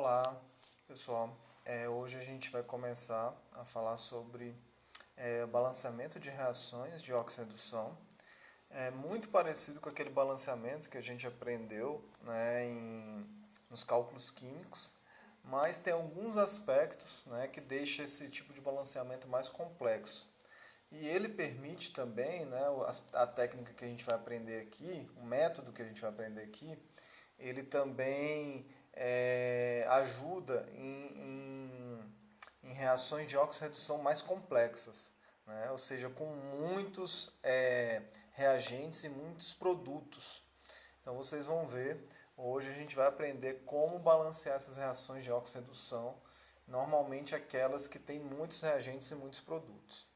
Olá, pessoal. Hoje a gente vai começar a falar sobre balanceamento de reações de oxirredução. É muito parecido com aquele balanceamento que a gente aprendeu, né, nos cálculos químicos, mas tem alguns aspectos, né, que deixam esse tipo de balanceamento mais complexo. E ele permite também, né, a técnica que a gente vai aprender aqui, o método que a gente vai aprender aqui, ele também ajuda em reações de oxirredução mais complexas, né? Ou seja, com muitos reagentes e muitos produtos. Então vocês vão ver, hoje a gente vai aprender como balancear essas reações de oxirredução, normalmente aquelas que têm muitos reagentes e muitos produtos.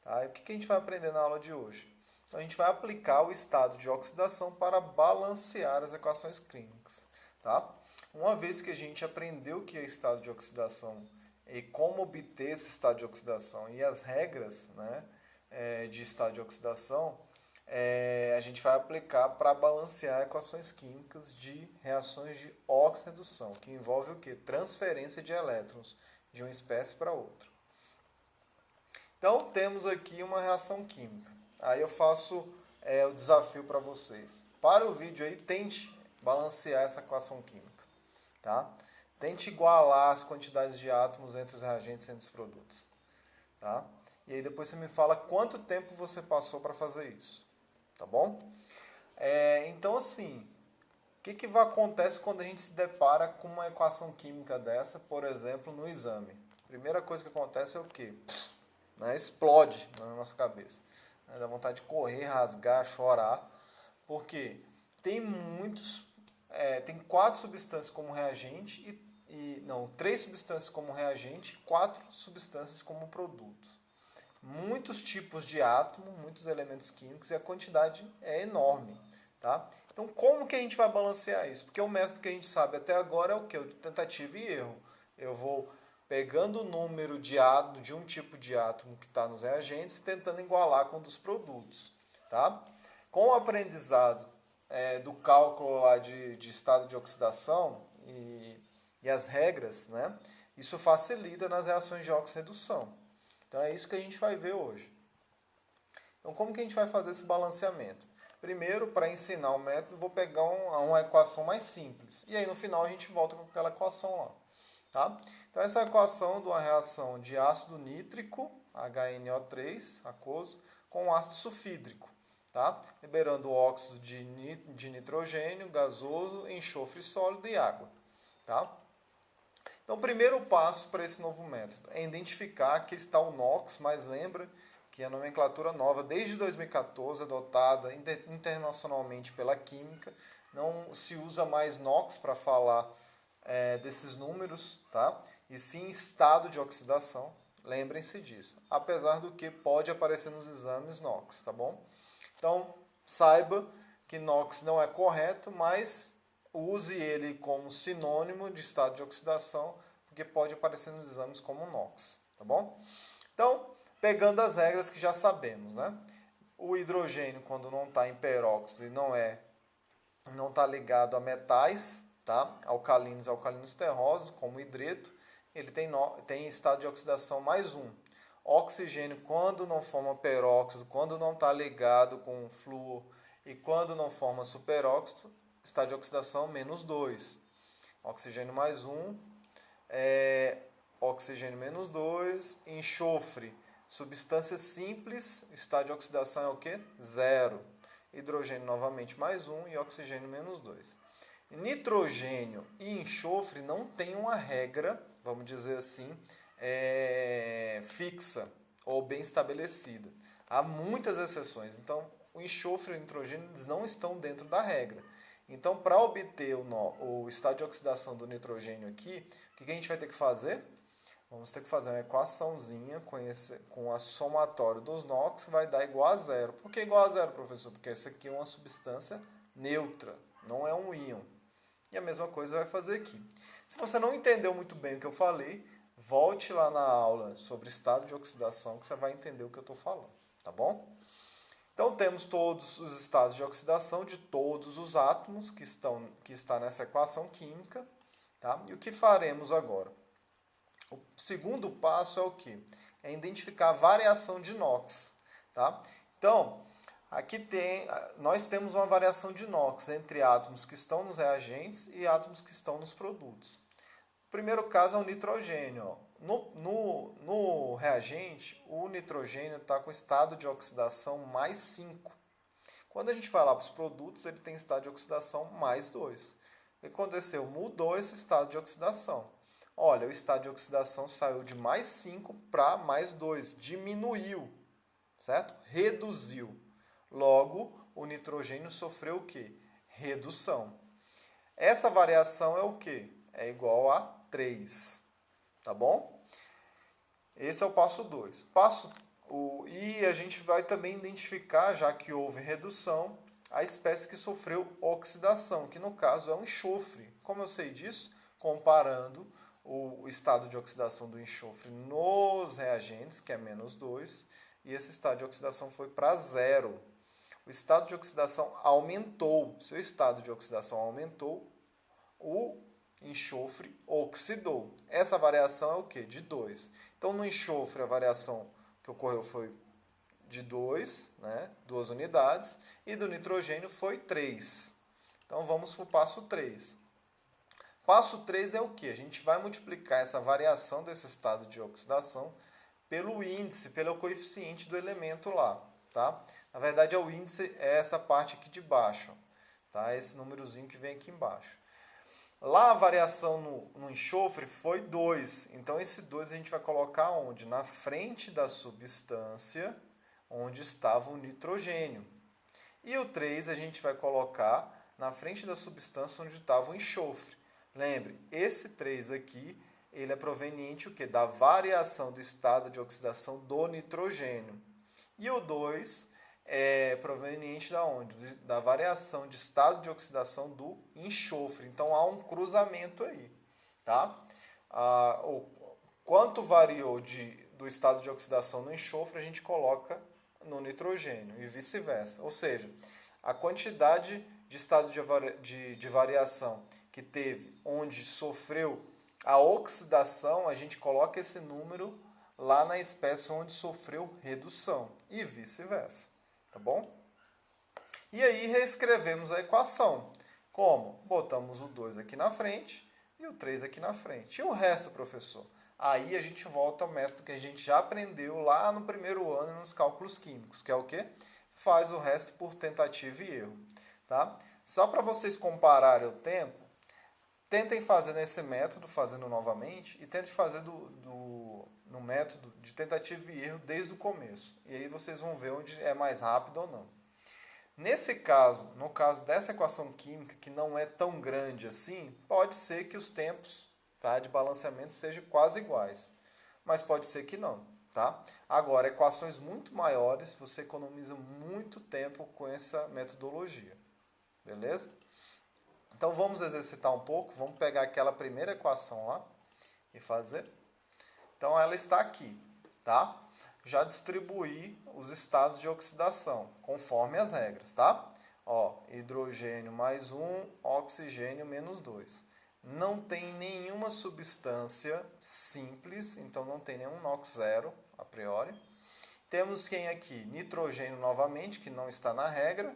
Tá? E o que a gente vai aprender na aula de hoje? Então, a gente vai aplicar o estado de oxidação para balancear as equações químicas. Tá? Uma vez que a gente aprendeu o que é estado de oxidação e como obter esse estado de oxidação e as regras, né, de estado de oxidação, a gente vai aplicar para balancear equações químicas de reações de oxirredução, que envolve o quê? Transferência de elétrons de uma espécie para outra. Então, temos aqui uma reação química. Aí eu faço o desafio para vocês. Para o vídeo aí, tente balancear essa equação química. Tá? Tente igualar as quantidades de átomos entre os reagentes e entre os produtos. Tá? E aí depois você me fala quanto tempo você passou para fazer isso. Tá bom? Então, assim, o que acontece quando a gente se depara com uma equação química dessa, por exemplo, no exame? A primeira coisa que acontece é o quê? Né, explode na nossa cabeça. Né, dá vontade de correr, rasgar, chorar. Porque tem tem 4 substâncias como reagente três substâncias como reagente e 4 substâncias como produto. Muitos tipos de átomo, muitos elementos químicos e a quantidade é enorme. Tá? Então, como que a gente vai balancear isso? Porque o método que a gente sabe até agora é o que? O de tentativa e erro. Eu vou pegando o número de um tipo de átomo que está nos reagentes e tentando igualar com o dos produtos. Tá? Com o aprendizado do cálculo lá de estado de oxidação e as regras, né, isso facilita nas reações de oxirredução. Então é isso que a gente vai ver hoje. Então como que a gente vai fazer esse balanceamento? Primeiro, para ensinar o método, vou pegar uma equação mais simples. E aí no final a gente volta com aquela equação lá. Tá? Então essa é a equação de uma reação de ácido nítrico, HNO3, aquoso, com ácido sulfídrico, tá? Liberando óxido de nitrogênio gasoso, enxofre sólido e água. Tá? Então o primeiro passo para esse novo método é identificar que está o NOx, mas lembra que a nomenclatura nova, desde 2014, adotada internacionalmente pela química, não se usa mais NOx para falar desses números, tá? E sim estado de oxidação, lembrem-se disso. Apesar do que pode aparecer nos exames NOx, tá bom? Então, saiba que NOx não é correto, mas use ele como sinônimo de estado de oxidação, porque pode aparecer nos exames como NOx, tá bom? Então, pegando as regras que já sabemos, né? O hidrogênio, quando não está em peróxido e não está ligado a metais, tá? Alcalinos e alcalinos terrosos, como o hidreto, ele tem estado de oxidação mais 1. Oxigênio, quando não forma peróxido, quando não está ligado com flúor e quando não forma superóxido, estado de oxidação menos 2. Oxigênio mais 1, oxigênio menos 2, enxofre, substância simples, estado de oxidação é o quê? 0. Hidrogênio novamente mais 1 e oxigênio menos 2. Nitrogênio e enxofre não tem uma regra, vamos dizer assim, fixa ou bem estabelecida. Há muitas exceções. Então, o enxofre e o nitrogênio não estão dentro da regra. Então, para obter o estado de oxidação do nitrogênio aqui, o que a gente vai ter que fazer? Vamos ter que fazer uma equaçãozinha com a somatório dos NOx, que vai dar igual a zero. Por que igual a zero, professor? Porque essa aqui é uma substância neutra, não é um íon. E a mesma coisa vai fazer aqui. Se você não entendeu muito bem o que eu falei, volte lá na aula sobre estado de oxidação, que você vai entender o que eu estou falando, tá bom? Então temos todos os estados de oxidação de todos os átomos que está nessa equação química, Tá? E o que faremos agora? O segundo passo é o quê? É identificar a variação de NOx. Tá? Então, aqui nós temos uma variação de NOx entre átomos que estão nos reagentes e átomos que estão nos produtos. O primeiro caso é o nitrogênio. Ó. No reagente, o nitrogênio está com estado de oxidação mais 5. Quando a gente vai lá para os produtos, ele tem estado de oxidação mais 2. O que aconteceu? Mudou esse estado de oxidação. Olha, o estado de oxidação saiu de mais 5 para mais 2. Diminuiu, certo? Reduziu. Logo, o nitrogênio sofreu o quê? Redução. Essa variação é o quê? É igual a 3. Tá bom? Esse é o passo 2. E a gente vai também identificar, já que houve redução, a espécie que sofreu oxidação, que no caso é o enxofre. Como eu sei disso? Comparando o estado de oxidação do enxofre nos reagentes, que é menos 2, e esse estado de oxidação foi para 0. O estado de oxidação aumentou. Se o estado de oxidação aumentou, o enxofre oxidou. Essa variação é o quê? De 2. Então, no enxofre, a variação que ocorreu foi de 2, né? 2 unidades, e do nitrogênio foi 3. Então, vamos para o passo 3. Passo 3 é o quê? A gente vai multiplicar essa variação desse estado de oxidação pelo índice, pelo coeficiente do elemento lá. Tá? Na verdade, o índice é essa parte aqui de baixo. Tá? Esse númerozinho que vem aqui embaixo. Lá a variação no enxofre foi 2. Então, esse 2 a gente vai colocar onde? Na frente da substância onde estava o nitrogênio. E o 3 a gente vai colocar na frente da substância onde estava o enxofre. Lembre, esse 3 aqui, ele é proveniente o quê? Da variação do estado de oxidação do nitrogênio. E o 2 é proveniente da onde? Da variação de estado de oxidação do enxofre. Então, há um cruzamento aí. Tá? O quanto variou do estado de oxidação no enxofre, a gente coloca no nitrogênio e vice-versa. Ou seja, a quantidade de estado de variação que teve, onde sofreu a oxidação, a gente coloca esse número lá na espécie onde sofreu redução e vice-versa. Tá bom? E aí reescrevemos a equação. Como? Botamos o 2 aqui na frente e o 3 aqui na frente. E o resto, professor? Aí a gente volta ao método que a gente já aprendeu lá no primeiro ano nos cálculos químicos, que é o quê? Faz o resto por tentativa e erro. Tá? Só para vocês compararem o tempo, tentem fazer nesse método, fazendo novamente, e tentem fazer no método de tentativa e erro desde o começo. E aí vocês vão ver onde é mais rápido ou não. Nesse caso, no caso dessa equação química, que não é tão grande assim, pode ser que os tempos, tá, de balanceamento sejam quase iguais. Mas pode ser que não. Tá? Agora, equações muito maiores, você economiza muito tempo com essa metodologia. Beleza? Então, vamos exercitar um pouco. Vamos pegar aquela primeira equação lá e fazer. Então, ela está aqui. Tá? Já distribuí os estados de oxidação, conforme as regras, tá? Ó, hidrogênio mais 1, oxigênio menos 2. Não tem nenhuma substância simples, então não tem nenhum NOx zero, a priori. Temos quem aqui? Nitrogênio novamente, que não está na regra.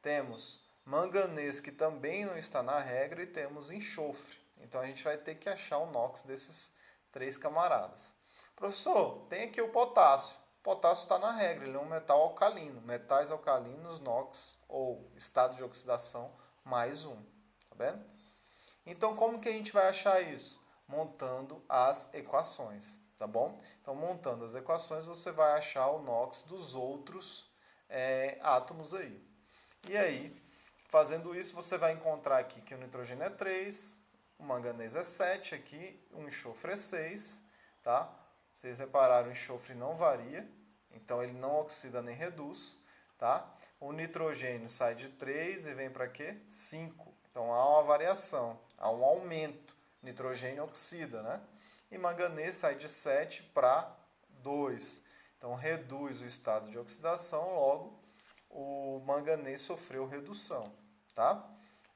Temos manganês, que também não está na regra. E temos enxofre. Então, a gente vai ter que achar o NOx desses 3 camaradas. Professor, tem aqui o potássio. O potássio está na regra, ele é um metal alcalino. Metais alcalinos, NOx, ou estado de oxidação, mais 1. Tá vendo? Então, como que a gente vai achar isso? Montando as equações, tá bom? Então, montando as equações, você vai achar o NOx dos outros átomos aí. E aí, fazendo isso, você vai encontrar aqui que o nitrogênio é 3, o manganês é 7 aqui, o enxofre é 6, tá? Vocês repararam, o enxofre não varia, então ele não oxida nem reduz, tá? O nitrogênio sai de 3 e vem para quê? 5. Então há uma variação, há um aumento. Nitrogênio oxida, né? E manganês sai de 7 para 2. Então reduz o estado de oxidação, logo o manganês sofreu redução, tá?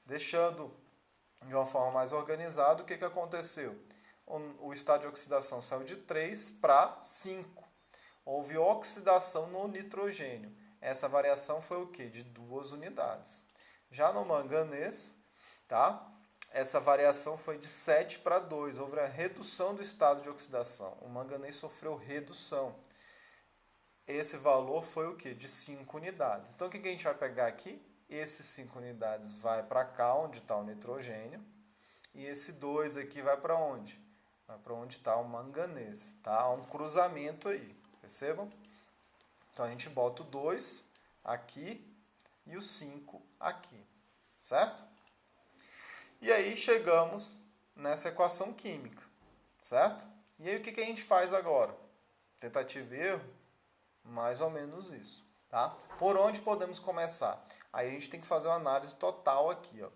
Deixando de uma forma mais organizada, o que aconteceu? O estado de oxidação saiu de 3 para 5. Houve oxidação no nitrogênio. Essa variação foi o quê? De 2 unidades. Já no manganês, tá? Essa variação foi de 7 para 2. Houve a redução do estado de oxidação. O manganês sofreu redução. Esse valor foi o quê? De 5 unidades. Então, o que a gente vai pegar aqui? Esses 5 unidades vai para cá, onde está o nitrogênio. E esse 2 aqui vai para onde? Vai para onde está o manganês. Tá? Há um cruzamento aí. Percebam? Então, a gente bota o 2 aqui e o 5 aqui. Certo? E aí, chegamos nessa equação química. Certo? E aí, o que a gente faz agora? Tentativa e erro? Mais ou menos isso. Tá? Por onde podemos começar? Aí a gente tem que fazer uma análise total aqui. Ó.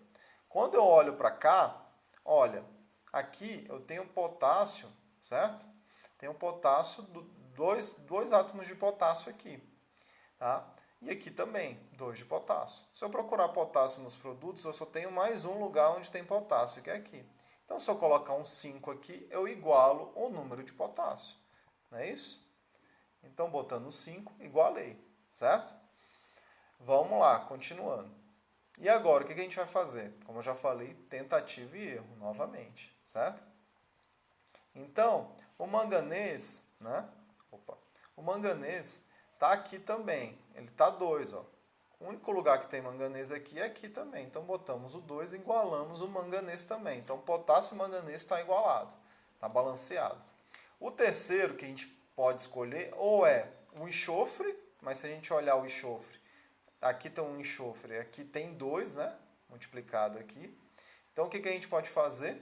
Quando eu olho para cá, olha, aqui eu tenho potássio, certo? Tenho potássio, dois átomos de potássio aqui. Tá? E aqui também, 2 de potássio. Se eu procurar potássio nos produtos, eu só tenho mais um lugar onde tem potássio, que é aqui. Então, se eu colocar um 5 aqui, eu igualo o número de potássio. Não é isso? Então, botando 5, igualei, certo? Vamos lá, continuando. E agora, o que a gente vai fazer? Como eu já falei, tentativa e erro, novamente, certo? Então, o manganês, né? O manganês está aqui também. Ele está 2, ó. O único lugar que tem manganês aqui é aqui também. Então, botamos o 2 e igualamos o manganês também. Então, potássio e manganês está igualado, está balanceado. O terceiro que a gente pode escolher ou é o enxofre, mas se a gente olhar o enxofre, aqui tem um enxofre, aqui tem 2, né? Multiplicado aqui. Então, o que a gente pode fazer?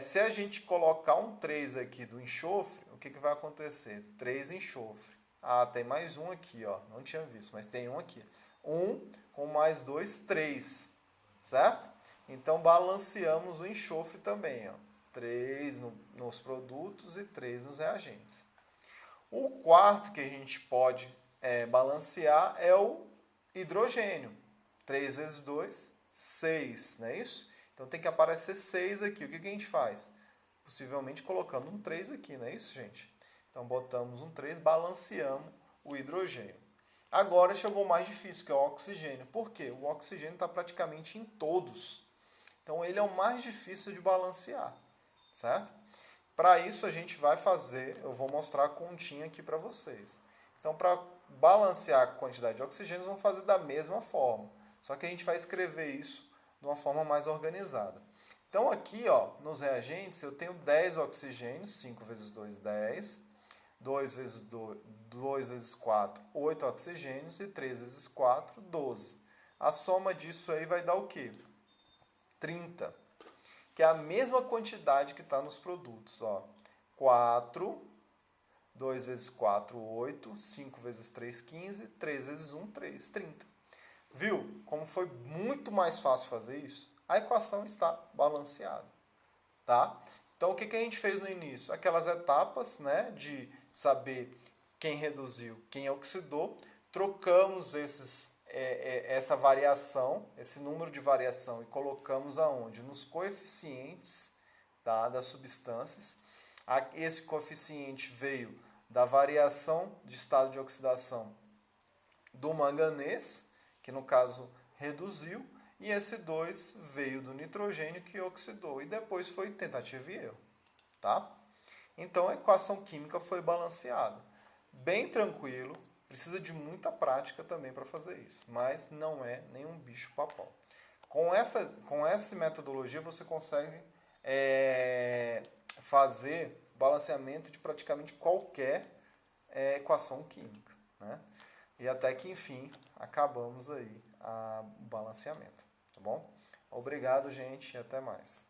Se a gente colocar um 3 aqui do enxofre, o que vai acontecer? 3 enxofre. Ah, tem mais um aqui, ó. Não tinha visto, mas tem um aqui. 1 com mais 2, 3. Certo? Então, balanceamos o enxofre também, ó. 3 nos produtos e 3 nos reagentes. O quarto que a gente pode balancear é o hidrogênio. 3 vezes 2, 6, não é isso? Então tem que aparecer 6 aqui. O que a gente faz? Possivelmente colocando um 3 aqui, não é isso, gente? Então botamos um 3, balanceamos o hidrogênio. Agora chegou o mais difícil, que é o oxigênio. Por quê? O oxigênio está praticamente em todos. Então ele é o mais difícil de balancear, certo? Para isso a gente vai fazer, eu vou mostrar a continha aqui para vocês. Então para balancear a quantidade de oxigênios, vamos fazer da mesma forma. Só que a gente vai escrever isso de uma forma mais organizada. Então aqui, ó, nos reagentes, eu tenho 10 oxigênios, 5 vezes 2, 10. 2 vezes 4, 8 oxigênios. E 3 vezes 4, 12. A soma disso aí vai dar o quê? 30. Que é a mesma quantidade que está nos produtos. Ó. 4, 2 vezes 4, 8. 5 vezes 3, 15. 3 vezes 1, 3, 30. Viu? Como foi muito mais fácil fazer isso? A equação está balanceada. Tá? Então, o que a gente fez no início? Aquelas etapas, né, de saber quem reduziu, quem oxidou. Trocamos essa variação, esse número de variação, e colocamos aonde? Nos coeficientes, tá, das substâncias. Esse coeficiente veio da variação de estado de oxidação do manganês, que no caso reduziu, e esse 2 veio do nitrogênio que oxidou. E depois foi tentativa e erro. Tá? Então a equação química foi balanceada. Bem tranquilo, precisa de muita prática também para fazer isso. Mas não é nenhum bicho papão. Com essa metodologia você consegue fazer balanceamento de praticamente qualquer equação química. Né? E até que, enfim, acabamos aí o balanceamento. Tá bom? Obrigado, gente, e até mais.